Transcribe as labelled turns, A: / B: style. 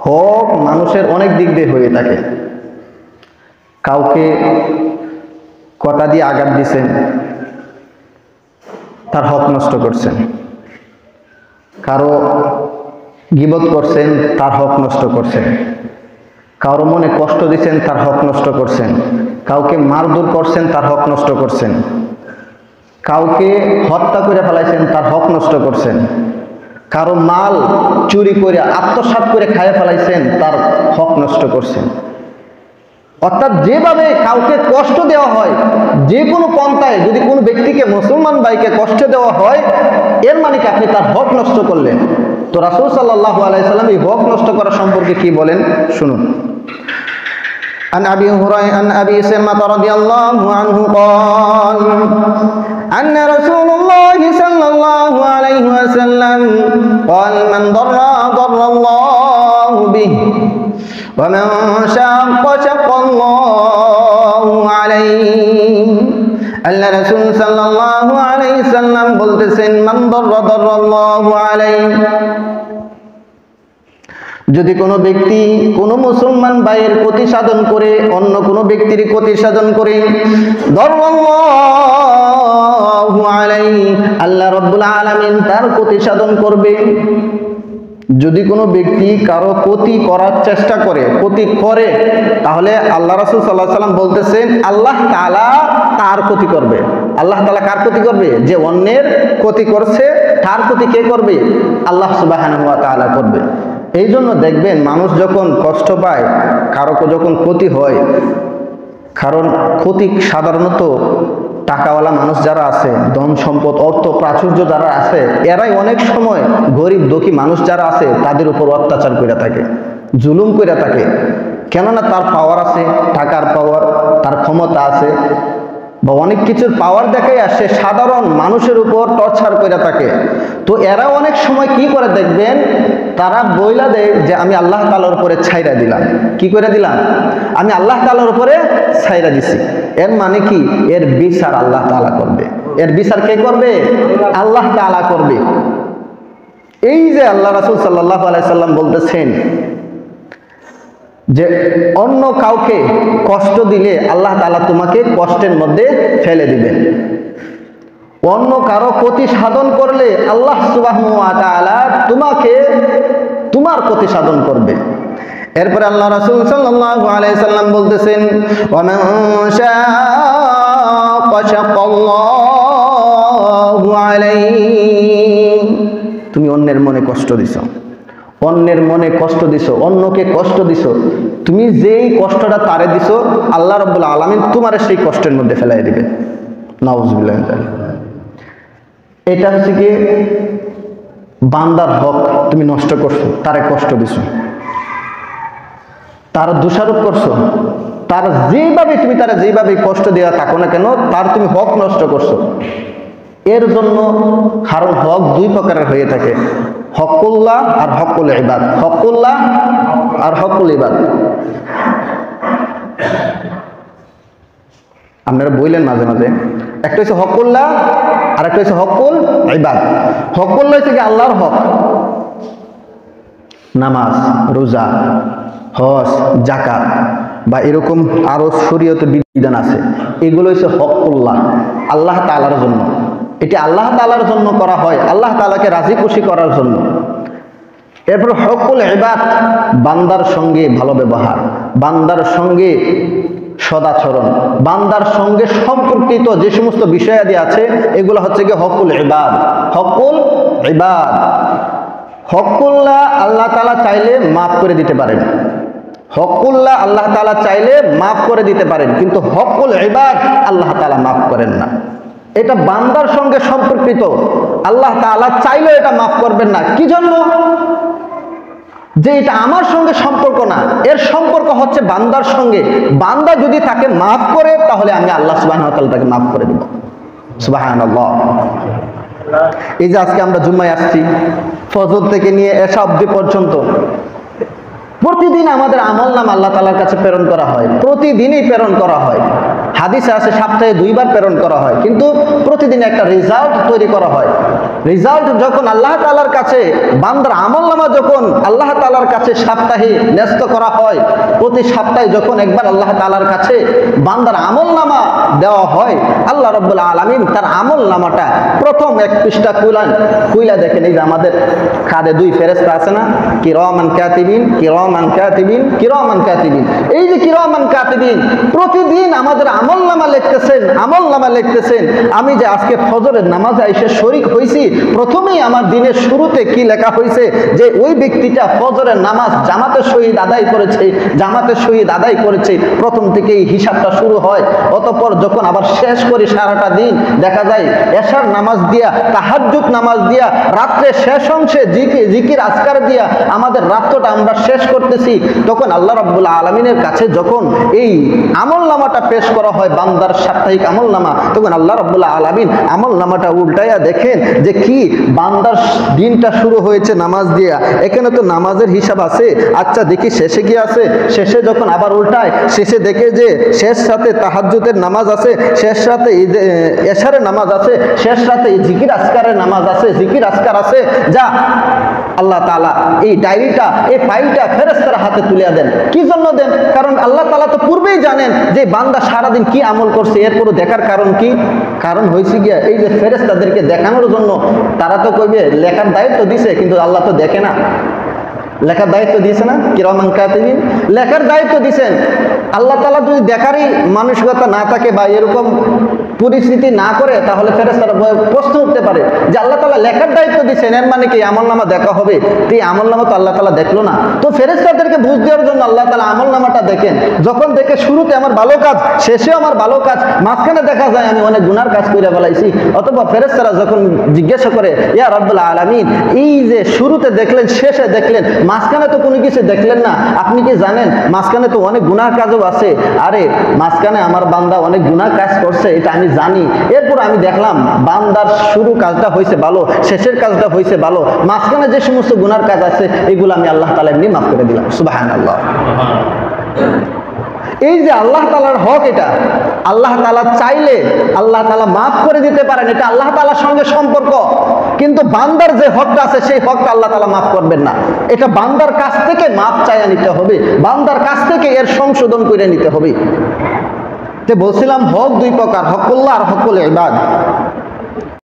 A: হক মানুষের অনেক দিক দিয়ে হয়ে থাকে। কাউকে কথা দিয়ে আঘাত দিছেন, তার হক নষ্ট করছেন। কারো গীবত করছেন, তার হক নষ্ট করছেন। কারো মনে কষ্ট দিচ্ছেন, তার হক নষ্ট করছেন। কাউকে মারধর করছেন, তার হক নষ্ট করছেন। কাউকে হত্যা করে ফেলাইছেন, তার হক নষ্ট করছেন। কারো মাল চুরি করে আত্মসাৎ করে খাইয়ে ফেলাইছেন, তার হক নষ্ট করছেন। অর্থাৎ যেভাবে কাউকে কষ্ট দেওয়া হয়, যে কোনো পন্থায় যদি কোনো ব্যক্তিকে, মুসলমান ভাইকে কষ্ট দেওয়া হয়, এর মানে কি আপনি তার হক নষ্ট করলেন। তো রাসূল সাল্লাল্লাহু আলাইহি সাল্লাম এই হক নষ্ট করা সম্পর্কে কি বলেন শুনুন। عن أبي سلمة رضي الله عنه قال أن رسول الله صلى الله عليه وسلم قال من ضر الله به ومن شاق شق الله عليه। আল্লাহ রাসূল সাল্লাল্লাহু আলাইহি সাল্লাম বলতেছেন, মান দাল্লাহু আলাইহি, যদি কোনো ব্যক্তি কোনো মুসলমান ভাইয়ের ক্ষতি সাধন করে, অন্য কোনো ব্যক্তির ক্ষতি সাধন করে, দাল্লাহু আলাইহি, আল্লাহ রাব্বুল আলামিন তার ক্ষতি সাধন করবে। যদি কোনো ব্যক্তি কারো ক্ষতি করার চেষ্টা করে, ক্ষতি করে, তাহলে আল্লাহ রাসূল সাল্লাল্লাহু আলাইহি ওয়াসাল্লাম বলতেছেন আল্লাহ তাআলা তার ক্ষতি করবে। আল্লাহ তাআলা কার ক্ষতি করবে? যে অন্যের ক্ষতি করছে, তার ক্ষতি কে করবে? আল্লাহ সুবহানাহু ওয়া তাআলা করবে। এই জন্য দেখবেন মানুষ যখন কষ্ট পায়, কারো যখন ক্ষতি হয়, কারণ ক্ষতি সাধারণত টাকাওয়ালা মানুষ যারা আছে, ধন সম্পদ অর্থ প্রাচুর্য যারা আছে, এরাই অনেক সময় গরিব দুঃখী মানুষ যারা আছে তাদের উপর অত্যাচার করে থাকে, জুলুম করে থাকে। কেননা তার পাওয়ার আছে, টাকার পাওয়ার, তার ক্ষমতা আছে, বা অনেক কিছুর পাওয়ার দেখাই আসে, সাধারণ মানুষের উপর টর্চার করে থাকে। তো এরা অনেক সময় কি করে দেখবেন, তারা বইলা দেয় যে আমি আল্লাহ তাআলার উপরে ছাইরা দিলাম। কি করে দিলাম? আমি আল্লাহ তাআলার উপরে ছাইরা দিছি। এর মানে কি? এর বিচার আল্লাহ তাআলা করবে। এর বিচার কে করবে? আল্লাহ তাআলা করবে। এই যে আল্লাহ রাসূল সাল্লাল্লাহু আলাইহি সাল্লাম বলতেছেন যে অন্য কাউকে কষ্ট দিলে আল্লাহ তাআলা তোমাকে কষ্টের মধ্যে ফেলে দিবেন। অন্য কারো ক্ষতি সাধন করলে আল্লাহ সুবহানাহু ওয়া তাআলা তোমাকে তোমার ক্ষতি সাধন করবে। এরপরে আল্লাহ রাসূল সাল্লাল্লাহু আলাইহি সাল্লাম বলতেছেন, ওয়া মান শাআqa শাকাল্লাহু আলাইহি, তুমি অন্যের মনে কষ্ট দিছো, অন্যের মনে কষ্ট দিছো, অন্যকে কষ্ট দিছো, তুমি যেই কষ্টটা তারে দিছো, আল্লাহ রাব্বুল আলামিন তোমার সেই কষ্টের মধ্যে ফেলাই দিবে। নাউযুবিল্লাহ। এটা হচ্ছে কি বান্দার হক তুমি নষ্ট করছো, তারে কষ্ট দিছো, তার দোষারোপ করছো, তার যেভাবে তুমি তারা যেভাবে কষ্ট দেওয়া থাকো না কেন, তার তুমি হক নষ্ট করছো। এর জন্য কারণ হক দুই প্রকারের হয়ে থাকে, হকুল্লাহ আর হকুল ইবাদ। হকুল্লাহ আর হকুল ইবাদ। আপনারা বললেন মাঝে মাঝে, একটা হচ্ছে হকুল্লাহ আর একটা হচ্ছে হকুল ইবাদ। হকুল্লাহ হচ্ছে কি আল্লাহর হক, নামাজ, রোজা, হজ, যাকাত বা এরকম আরো শরীয়তের বিধান আছে, এগুলো হচ্ছে হকুল্লাহ, আল্লাহ তাআলার জন্য। এটি আল্লাহ তাআলার জন্য করা হয়, আল্লাহ তাআলাকে রাজি খুশি করার জন্য। এরপর হকুল ইবাদ, বান্দার সঙ্গে ভালো ব্যবহার, বান্দার সঙ্গে সদাচরণ, বান্দার সঙ্গে সম্পর্কিত যে সমস্ত বিষয়াদি আছে, এগুলো হচ্ছে কি হকুল ইবাদ। হকুল ইবাদ, হকুল্লাহ আল্লাহ তাআলা চাইলে মাফ করে দিতে পারেন, হকুল্লাহ আল্লাহ তাআলা চাইলে মাফ করে দিতে পারেন, কিন্তু হকুল ইবাদ আল্লাহ তাআলা মাফ করেন না। এটা বান্দার সঙ্গে সম্পর্কিত, আল্লাহ তাআলা চাইলে এটা মাফ করবেন না। কি জন্য? যে এটা আমার সঙ্গে সম্পর্ক না, এর সম্পর্ক হচ্ছে বান্দার সঙ্গে। বান্দা যদি তাকে মাফ করে, তাহলে আমি আল্লাহ সুবহানাহু ওয়া তাআলা তাকে মাফ করে দেব। সুবহানাল্লাহ। এই যে আজকে আমরা জুম্মায় আসছি, ফজর থেকে নিয়ে এশা অবধি পর্যন্ত প্রতিদিন আমাদের আমল নাম আল্লাহ তাআলার কাছে প্রেরণ করা হয়, প্রতিদিনই প্রেরণ করা হয়। হাদিসে আছে সপ্তাহে 2 বার প্রেরণ করা হয়, কিন্তু প্রতিদিন একটা রেজাল্ট তৈরি করা হয়। রেজাল্ট যখন আল্লাহ তাআলার কাছে, বান্দার আমলনামা যখন আল্লাহ তাআলার কাছে সপ্তাহে ন্যস্ত করা হয়, প্রতি সপ্তাহে যখন একবার আল্লাহ তাআলার কাছে বান্দার আমলনামা দেওয়া হয়, আল্লাহ রাব্বুল আলামিন তার আমলনামাটা প্রথম এক পৃষ্ঠা খুইলা দেখেন। এই যে আমাদের খাদে 2 ফেরেশতা আছে না, কিরামান কাতিবিন, কিরামান কাতিবিন, কিরামান কাতিবিন। এই যে কিরামান কাতিবিন প্রতিদিন আমাদের আমলনামা লিখতেছেন, আমলনামা লিখতেছেন। আমি যে আজকে ফজরের নামাজে এসে শরীক হইছি, প্রথমেই আমার দিনের শুরুতে কি লেখা হয়েছে যে ওই ব্যক্তিটা ফজরের নামাজ জামাতের সহিত আদায় করেছে, জামাতের সহিত আদায় করেছে। প্রথম থেকেই হিসাবটা শুরু হয়। অতঃপর যখন আবার শেষ করি সারাটা দিন, দেখা যায় এশার নামাজ দিয়া, তাহাজ্জুদ নামাজ দিয়া, রাত্রে শেষ অংশে জিকির আজকার দিয়া আমাদের রাত্রটা আমরা শেষ করতেছি। তখন আল্লাহ রাব্বুল আলামিনের কাছে যখন এই আমলনামাটা পেশ করা হয়, বান্দার সাপ্তাহিক আমলনামা, তখন আল্লাহ রাব্বুল আলামিন আমলনামাটা উল্টাইয়া দেখেন যে কি বান্দার দিনটা শুরু হয়েছে নামাজ দিয়া, এখানে তো নামাজের হিসাব আছে, আচ্ছা দেখি শেষে কি আছে। শেষে যখন আবার উল্টায়, শেষে দেখে যে শেষ রাতে তাহাজ্জুদের নামাজ আছে, শেষ রাতে এশারের নামাজ আছে, শেষ রাতে জিকির আজকারের নামাজ আছে, জিকির আজকার আছে। যা আল্লাহ তাআলা এই ডায়েরিটা, এই ফাইলটা ফেরেশতার হাতে তুলে দেন। কি জন্য দেন? কারণ আল্লাহ তাআলা তো পূর্বেই জানেন যে বান্দা সারাদিন কি আমল করছে। এরপরও দেখার কারণ কি? কারণ হয়েছে গিয়া এই যে ফেরেশতাদেরকে দেখানোর জন্য। তারা তো কইবে লেখার দায়িত্ব দিছে, কিন্তু আল্লাহ তো দেখে না। লেখার দায়িত্ব দিয়েছে না, কিরামান কাতিবিন, লেখার দায়িত্ব দিয়েছেন। আল্লাহ তাআলা যদি দেখারই মানসিকতা না থাকে বা এরকম পরিস্থিতি না করে, তাহলে ফেরেশতারা প্রশ্ন উঠতে পারে যে আল্লাহ তাআলা লেখার দায়িত্ব দিয়েছেন, এর মানে কি আমলনামা দেখা হবে? তো এই আমলনামা তো আল্লাহ তাআলা দেখলো না। তো ফেরেশতাদেরকে বুঝ দেওয়ার জন্য আল্লাহ তাআলা আমলনামাটা দেখেন। যখন দেখে শুরুতে আমার ভালো কাজ, শেষে আমার ভালো কাজ, মাঝখানে দেখা যায় আমি অনেক গুনার কাজ করে ফেলাইছি। অথবা ফেরেশতারা যখন জিজ্ঞাসা করে, ইয়া রাব্বুল আলামিন, এই যে শুরুতে দেখলেন, শেষে দেখলেন, মাঝখানে তো কোনো কিছু দেখলেন না, আপনি কি জানেন মাঝখানে তো অনেক গুনাহ কাজও আছে? আরে মাঝখানে আমার বান্দা অনেক গুনাহ কাজ করছে, এটা আমি জানি। এরপর আমি দেখলাম বান্দার শুরু কাজটা হয়েছে ভালো, শেষের কাজটা হয়েছে ভালো, মাঝখানে যে সমস্ত গুনার কাজ আছে এগুলো আমি আল্লাহ তাআলা এমনি মাফ করে দিলাম। সুবহানাল্লাহ। এই যে আল্লাহ তাআলার হক, এটা আল্লাহ তাআলা চাইলে আল্লাহ তাআলা মাফ করে দিতে পারেন, এটা আল্লাহ তাআলার সঙ্গে সম্পর্ক। কিন্তু বান্দার যে হকটা আছে সেই হকটা আল্লাহ তাআলা মাফ করবেন না। এটা বান্দার কাছ থেকে মাফ চাইয়া নিতে হবে, বান্দার কাছ থেকে এর সংশোধন করে নিতে হবে। তে বলছিলাম হক 2 প্রকার, হকুল্লাহ আর হকুল ইবাদ।